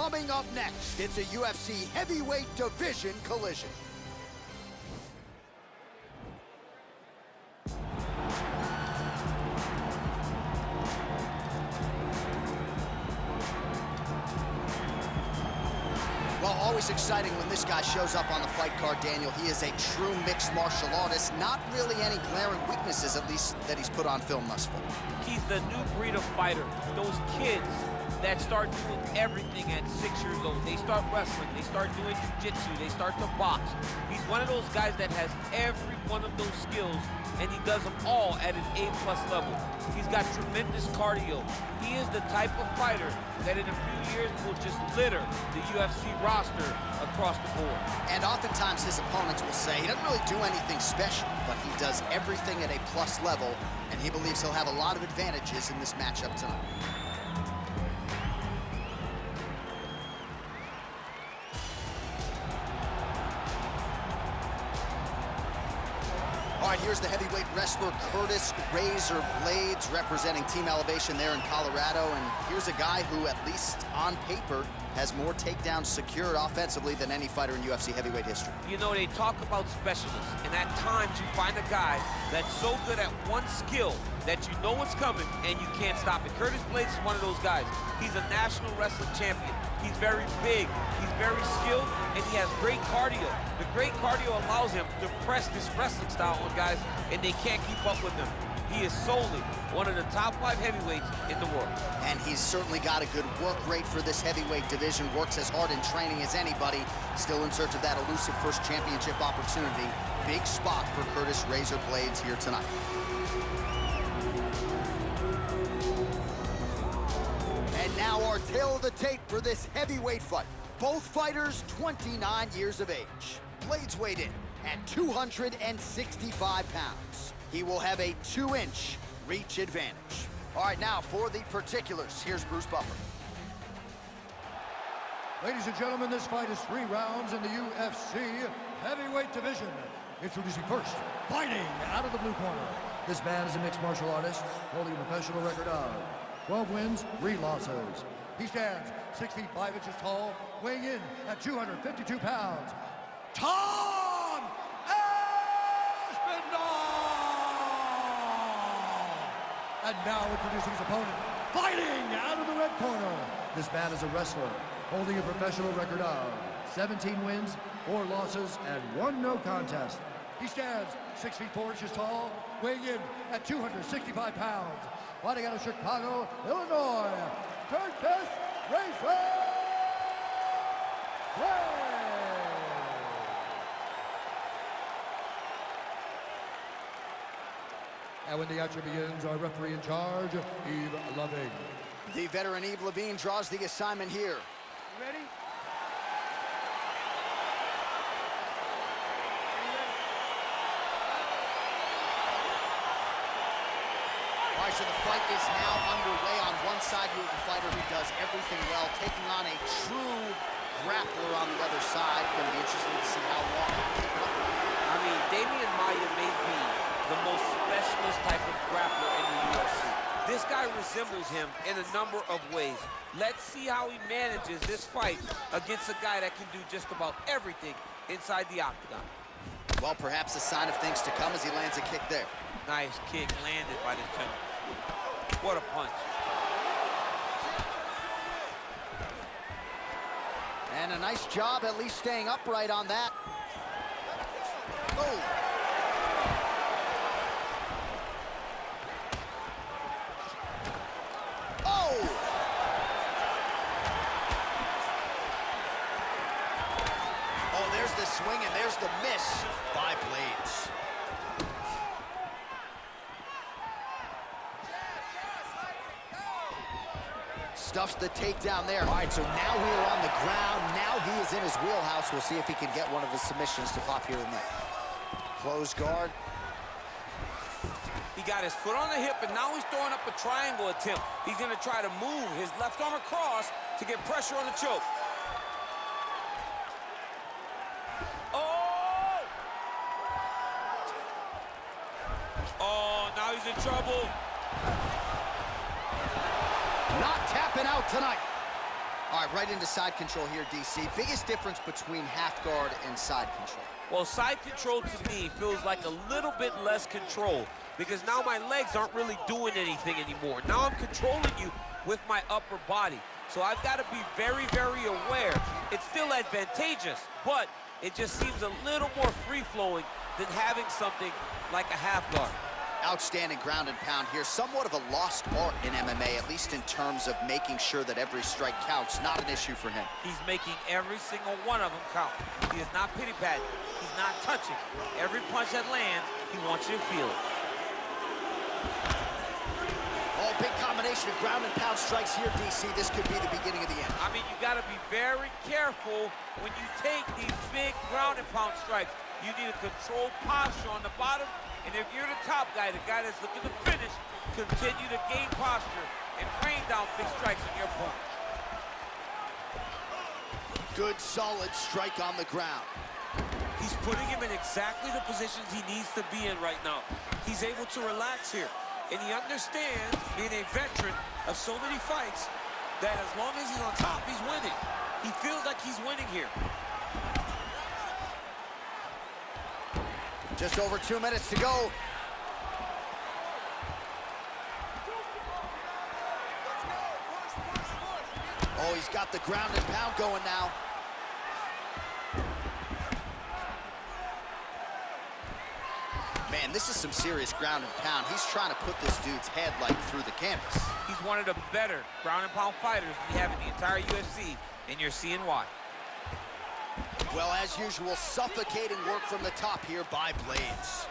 Coming up next, it's a UFC heavyweight division collision. Well, always exciting when this guy shows up on the fight card, Daniel. He is a true mixed martial artist. Not really any glaring weaknesses, at least, that he's put on film thus far. He's the new breed of fighter. Those kids that start doing everything at 6 years old. They start wrestling, they start doing jiu-jitsu, they start to box. He's one of those guys that has every one of those skills, and he does them all at an A+ level. He's got tremendous cardio. He is the type of fighter that in a few years will just litter the UFC roster across the board. And oftentimes his opponents will say he doesn't really do anything special, but he does everything at A+ level, and he believes he'll have a lot of advantages in this matchup tonight. All right, here's the heavyweight wrestler, Curtis Razor Blaydes, representing Team Elevation there in Colorado. And here's a guy who, at least on paper, has more takedowns secured offensively than any fighter in UFC heavyweight history. You know, they talk about specialists, and at times you find a guy that's so good at one skill that you know what's coming and you can't stop it. Curtis Blaydes is one of those guys. He's a national wrestling champion. He's very big, he's very skilled, and he has great cardio. The great cardio allows him to press this wrestling style on guys, and they can't keep up with him. He is solely one of the top 5 heavyweights in the world. And he's certainly got a good work rate for this heavyweight division, works as hard in training as anybody, still in search of that elusive first championship opportunity. Big spot for Curtis Razor Blaydes here tonight. And now our tale of the tape for this heavyweight fight. Both fighters 29 years of age. Blaydes weighed in at 265 pounds. He will have a 2-inch reach advantage. All right, now for the particulars, here's Bruce Buffer. Ladies and gentlemen, this fight is 3 rounds in the UFC heavyweight division. Introducing first, fighting out of the blue corner. This man is a mixed martial artist, holding a professional record of 12 wins, 3 losses. He stands 6 feet 5 inches tall, weighing in at 252 pounds. Tom Aspinall! And now introducing his opponent, fighting out of the red corner. This man is a wrestler, holding a professional record of 17 wins, 4 losses, and 1 no contest. He stands 6 feet 4 inches tall, weighing in at 265 pounds. Fighting out of Chicago, Illinois, Curtis Razor Blaydes. And when the action begins, our referee in charge, Yves Loving. The veteran Yves Levine draws the assignment here. Ready? All right, so the fight is now underway. On one side, you have a fighter who does everything well, taking on a true grappler on the other side. Going to be interesting to see how long he can keep up. I mean, Damian Maia may be the most specialist type of grappler in the UFC. This guy resembles him in a number of ways. Let's see how he manages this fight against a guy that can do just about everything inside the octagon. Well, perhaps a sign of things to come as he lands a kick there. Nice kick landed by this gentleman. What a punch. And a nice job at least staying upright on that. Oh. Oh! Oh, there's the swing and there's the miss by Blaydes. Stuffs the takedown there. All right, so now we are on the ground. Now he is in his wheelhouse. We'll see if he can get one of his submissions to pop here tonight. Close guard. He got his foot on the hip, and now he's throwing up a triangle attempt. He's gonna try to move his left arm across to get pressure on the choke. Oh! Oh, now he's in trouble. Not tapping out tonight. All right, right into side control here, DC. Biggest difference between half guard and side control? Well, side control to me feels like a little bit less control because now my legs aren't really doing anything anymore. Now I'm controlling you with my upper body. So I've got to be very, very aware. It's still advantageous, but it just seems a little more free-flowing than having something like a half guard. Outstanding ground and pound here. Somewhat of a lost art in MMA, at least in terms of making sure that every strike counts. Not an issue for him. He's making every single one of them count. He is not pity-patting. He's not touching. Every punch that lands, he wants you to feel it. Oh, big combination of ground and pound strikes here, DC. This could be the beginning of the end. I mean, you got to be very careful when you take these big ground and pound strikes. You need a controlled posture on the bottom. And if you're the top guy, the guy that's looking to finish, continue to gain posture and rain down big strikes on your opponent. Good, solid strike on the ground. He's putting him in exactly the positions he needs to be in right now. He's able to relax here. And he understands, being a veteran of so many fights, that as long as he's on top, he's winning. He feels like he's winning here. Just over 2 minutes to go. Oh, he's got the ground and pound going now. Man, this is some serious ground and pound. He's trying to put this dude's head like through the canvas. He's one of the better ground and pound fighters we have in the entire UFC, and you're seeing why. Well, as usual, suffocating work from the top here by Blaydes.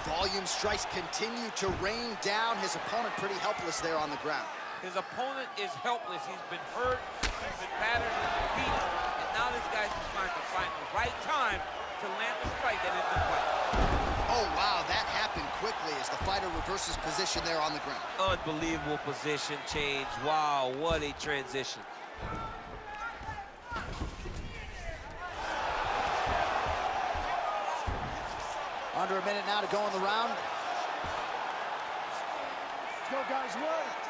Volume strikes continue to rain down. His opponent pretty helpless there on the ground. His opponent is helpless. He's been hurt, he's been battered in the feet, and now this guy's just trying to find the right time to land the strike that is the fight. Oh, wow, that happened quickly as the fighter reverses position there on the ground. Unbelievable position change. Wow, what a transition. Under a minute now to go in the round. Let's go, guys, work.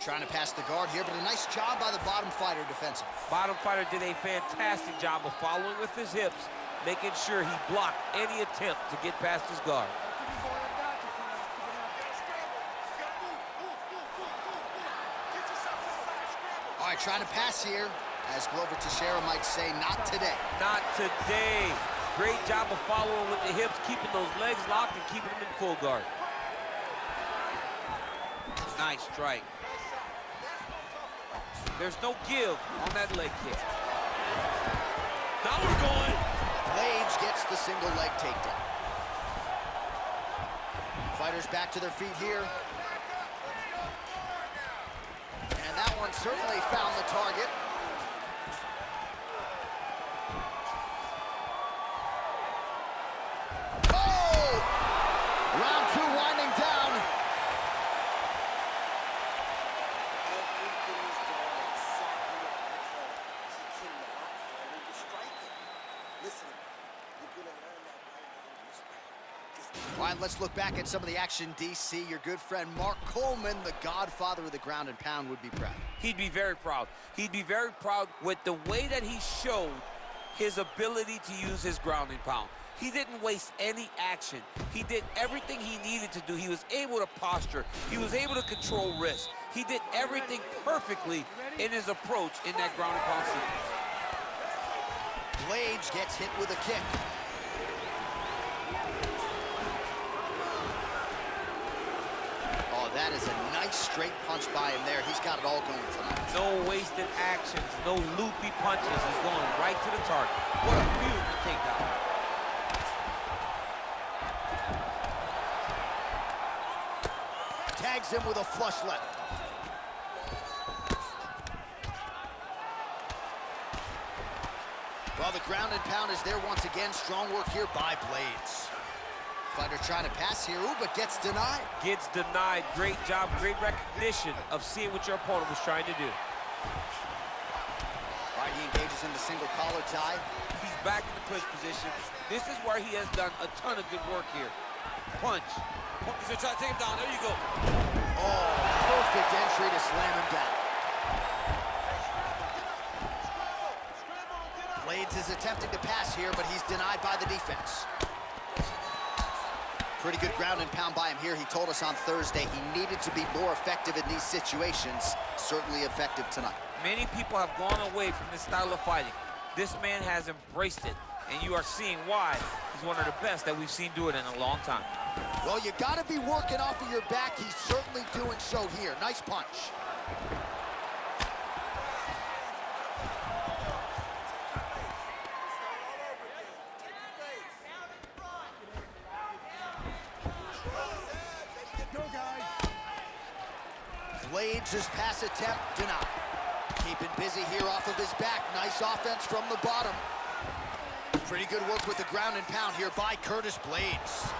Trying to pass the guard here, but a nice job by the bottom fighter defensively. Bottom fighter did a fantastic job of following with his hips, making sure he blocked any attempt to get past his guard. All right, trying to pass here. As Glover Teixeira might say, not today. Not today. Great job of following with the hips, keeping those legs locked and keeping them in full guard. Nice strike. There's no give on that leg kick. Now we're going. Blaydes gets the single leg takedown. Fighters back to their feet here. And that one certainly found the target. Round two winding down. All right, let's look back at some of the action, DC. Your good friend Mark Coleman, the godfather of the ground and pound, would be proud. He'd be very proud. He'd be very proud with the way that he showed his ability to use his ground and pound. He didn't waste any action. He did everything he needed to do. He was able to posture. He was able to control wrist. He did everything perfectly in his approach in that ground and pound sequence. Blaydes gets hit with a kick. Oh, that is a nice straight punch by him there. He's got it all going tonight. No wasted actions, no loopy punches. He's going right to the target. What a beautiful takedown. Tags him with a flush left. Well, the ground and pound is there once again. Strong work here by Blaydes. Fighter trying to pass here, ooh, but gets denied. Gets denied. Great job, great recognition of seeing what your opponent was trying to do. All right, he engages using the single collar tie. He's back in the clinch position. This is where he has done a ton of good work here. Punch. He's gonna try to take him down. There you go. Oh, perfect entry to slam him down. Blaydes is attempting to pass here, but he's denied by the defense. Pretty good ground and pound by him here. He told us on Thursday he needed to be more effective in these situations. Certainly effective tonight. Many people have gone away from this style of fighting. This man has embraced it, and you are seeing why he's one of the best that we've seen do it in a long time. Well, you got to be working off of your back. He's certainly doing so here. Nice punch. Blaydes' pass attempt denied. Keeping busy here off of his back. Nice offense from the bottom. Pretty good work with the ground and pound here by Curtis Blaydes.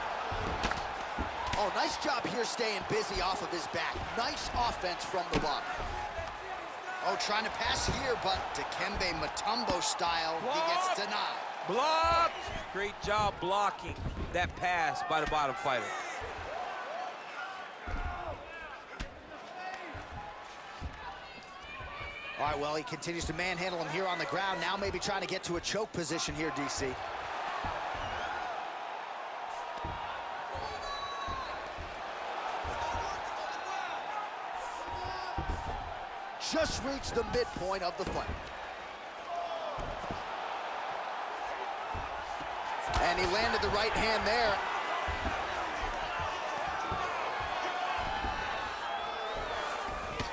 Oh, nice job here staying busy off of his back. Nice offense from the bottom. Oh, trying to pass here, but Dikembe Mutombo style, he gets denied. Blocked! Great job blocking that pass by the bottom fighter. All right, well, he continues to manhandle him here on the ground. Now maybe trying to get to a choke position here, DC. Just reached the midpoint of the fight. And he landed the right hand there.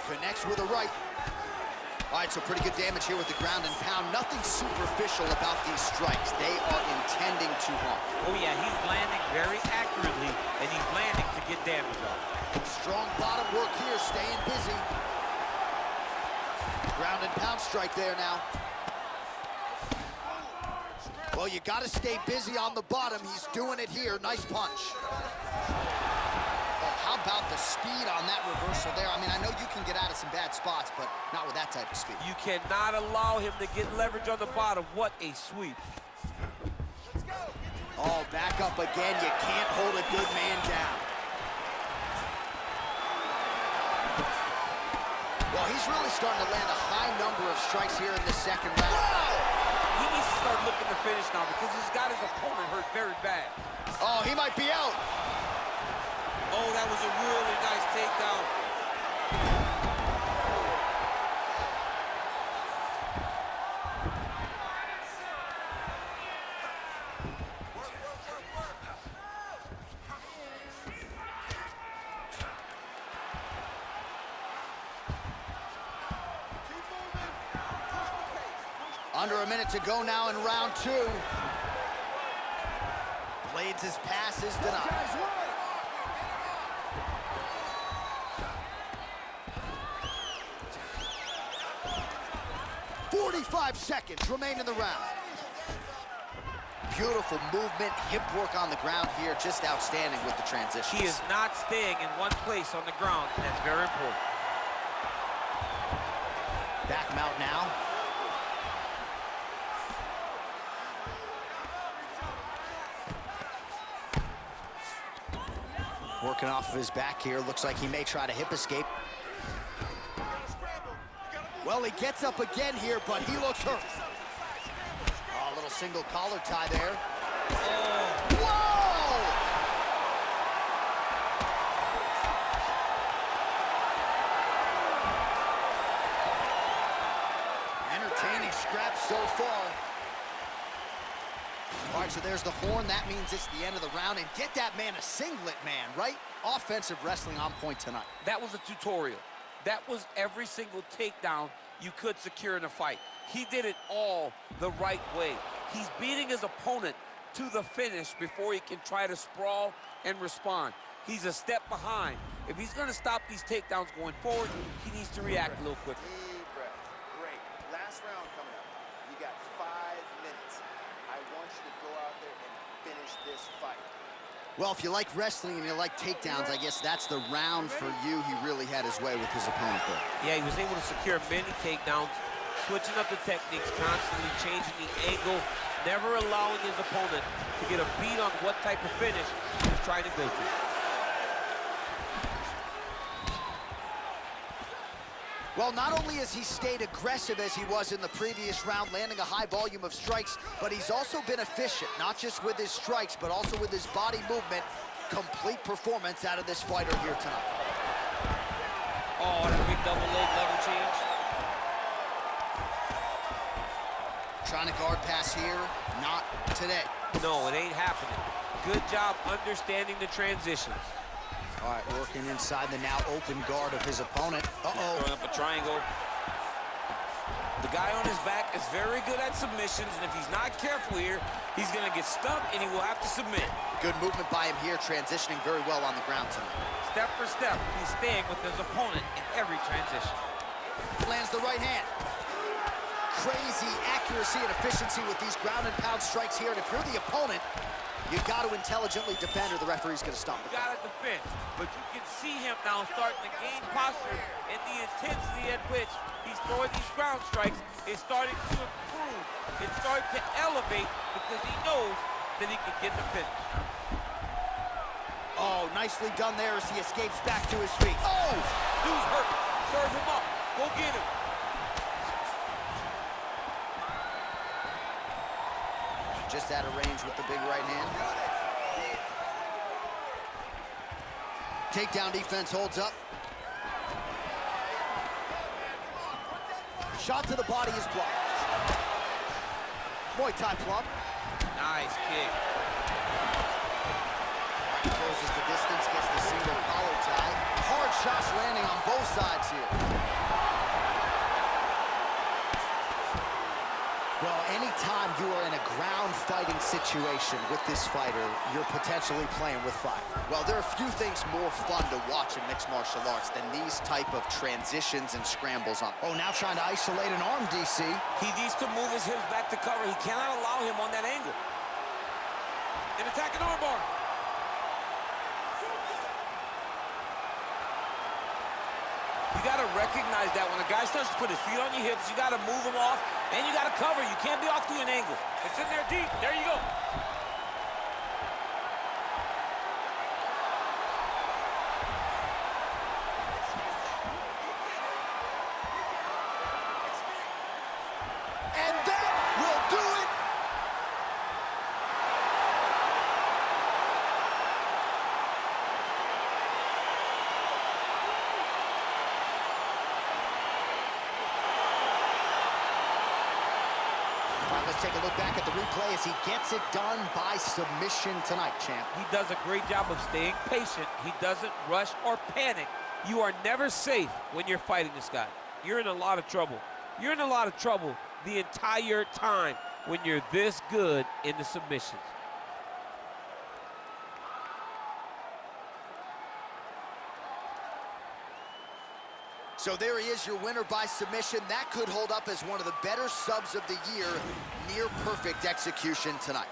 Connects with a right. All right, so pretty good damage here with the ground and pound. Nothing superficial about these strikes. They are intending to harm. Oh, yeah, he's landing very accurately, and he's landing to get damage off. Strong bottom work here, staying busy. Ground and pound strike there now. Well, you got to stay busy on the bottom. He's doing it here. Nice punch. How about the speed on that reversal there? I mean, I know you can get out of some bad spots, but not with that type of speed. You cannot allow him to get leverage on the bottom. What a sweep. Oh, back up again. You can't hold a good man down. Well, he's really starting to land a high number of strikes here in the second round. He needs to start looking to finish now because he's got his opponent hurt very bad. Oh, he might be out. Oh, that was a really nice takedown. Under a minute to go now in round two. Blaydes' pass is denied. 45 seconds remain in the round. Beautiful movement, hip work on the ground here, just outstanding with the transitions. He is not staying in one place on the ground, and that's very important. Back him out now. Working off of his back here, looks like he may try to hip escape. Well, he gets up again here, but he looks hurt. Oh, a little single collar tie there. Oh. Whoa! Entertaining scrap so far. All right, so there's the horn. That means it's the end of the round. And get that man a singlet, man, right? Offensive wrestling on point tonight. That was a tutorial. That was every single takedown you could secure in a fight. He did it all the right way. He's beating his opponent to the finish before he can try to sprawl and respond. He's a step behind. If he's gonna stop these takedowns going forward, he needs to react a little quicker. Deep breath. Great. Last round coming up. You got 5 minutes. I want you to go out there and finish this fight. Well, if you like wrestling and you like takedowns, I guess that's the round for you. He really had his way with his opponent there. Yeah, he was able to secure many takedowns. switching up the techniques, constantly changing the angle, never allowing his opponent to get a beat on what type of finish he's trying to go to. Well, not only has he stayed aggressive as he was in the previous round, landing a high volume of strikes, but he's also been efficient, not just with his strikes, but also with his body movement. Complete performance out of this fighter here tonight. Oh, that big double leg level change. Trying to guard pass here, not today. No, it ain't happening. Good job understanding the transitions. All right, working inside the now open guard of his opponent. Uh-oh. Throwing up a triangle. The guy on his back is very good at submissions, and if he's not careful here, he's going to get stuck, and he will have to submit. Good movement by him here, transitioning very well on the ground tonight. Step for step, he's staying with his opponent in every transition. Lands the right hand. Crazy accuracy and efficiency with these ground and pound strikes here, and if you're the opponent, you've got to intelligently defend or the referee's going to stop the fight. Got to defend, but you can see him now starting to gain posture, and the intensity at which he's throwing these ground strikes is starting to improve. It's starting to elevate because he knows that he can get the finish. Oh, nicely done there as he escapes back to his feet. Oh! Dude's hurt. Serve him up. Go get him. Just out of range with the big right hand. Takedown defense holds up. Shot to the body is blocked. Muay Thai club. Nice kick. Closes the distance, gets the single collar tie. Hard shots landing on both sides here. Well, anytime you are in a ground fighting situation with this fighter, you're potentially playing with fire. Well, there are few things more fun to watch in mixed martial arts than these type of transitions and scrambles on. Oh, now trying to isolate an arm, DC. He needs to move his hips back to cover. He cannot allow him on that angle. An attacking armbar. You got to recognize that when a guy starts to put his feet on your hips, you got to move him off, and you got to cover. You can't be off to an angle. It's in there deep. There you go. And that will do it. All right, let's take a look back at the replay as he gets it done by submission tonight, champ. He does a great job of staying patient. He doesn't rush or panic. You are never safe when you're fighting this guy. You're in a lot of trouble. You're in a lot of trouble the entire time when you're this good in the submissions. So there he is, your winner by submission. That could hold up as one of the better subs of the year. Near perfect execution tonight.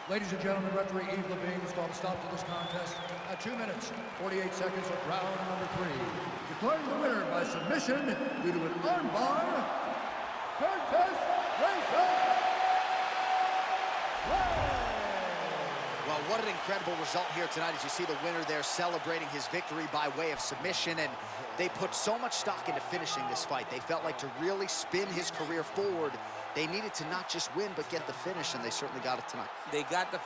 Ladies and gentlemen, referee Yves Levine has called a stop to this contest at 2 minutes, 48 seconds of round number 3. Declaring the winner by submission due to an armbar, Curtis Blaydes. Well, what an incredible result here tonight as you see the winner there celebrating his victory by way of submission, and they put so much stock into finishing this fight. They felt like to really spin his career forward, they needed to not just win, but get the finish, and they certainly got it tonight. They got the